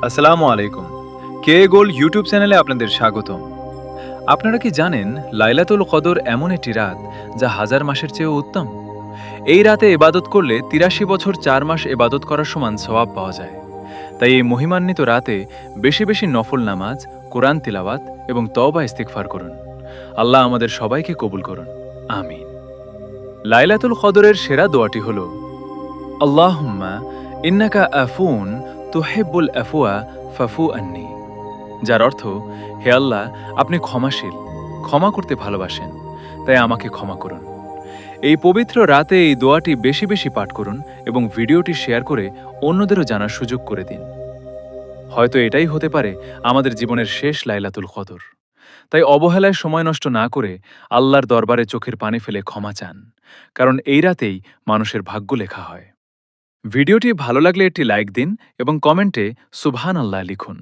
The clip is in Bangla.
আসসালামু আলাইকুম। কে গোল্ড ইউটিউব চ্যানেলে আপনাদের স্বাগতম। আপনারা কি জানেন লাইলাতুল কদর এমন একটি রাত যা হাজার মাসের চেয়েও উত্তম? এই রাতে ইবাদত করলে ৮৩ বছর ৪ মাস ইবাদত করার সমান সওয়াব পাওয়া যায়। তাই এই মহিমান্বিত রাতে বেশি বেশি নফল নামাজ, কোরআন তিলাওয়াত এবং তওবা ইস্তিগফার করুন। আল্লাহ আমাদের সবাইকে কবুল করুন। আমিন। লাইলাতুল কদরের সেরা দোয়াটি হল আল্লাহুম্মা ইন্নাকা আফুন তুহিব্বুল আফওয়া ফাফু আন্নি, যার অর্থ, হে আল্লাহ, আপনি ক্ষমাশীল, ক্ষমা করতে ভালোবাসেন, তাই আমাকে ক্ষমা করুন। এই পবিত্র রাতে এই দোয়াটি বেশি বেশি পাঠ করুন এবং ভিডিওটি শেয়ার করে অন্যদেরও জানার সুযোগ করে দিন। হয়তো এটাই হতে পারে আমাদের জীবনের শেষ লাইলাতুল কদর। তাই অবহেলায় সময় নষ্ট না করে আল্লাহর দরবারে চোখের পানি ফেলে ক্ষমা চান, কারণ এই রাতেই মানুষের ভাগ্য লেখা হয়। ভিডিওটি ভালো লাগলে একটি লাইক দিন এবং কমেন্টে সুবহানাল্লাহ লিখুন।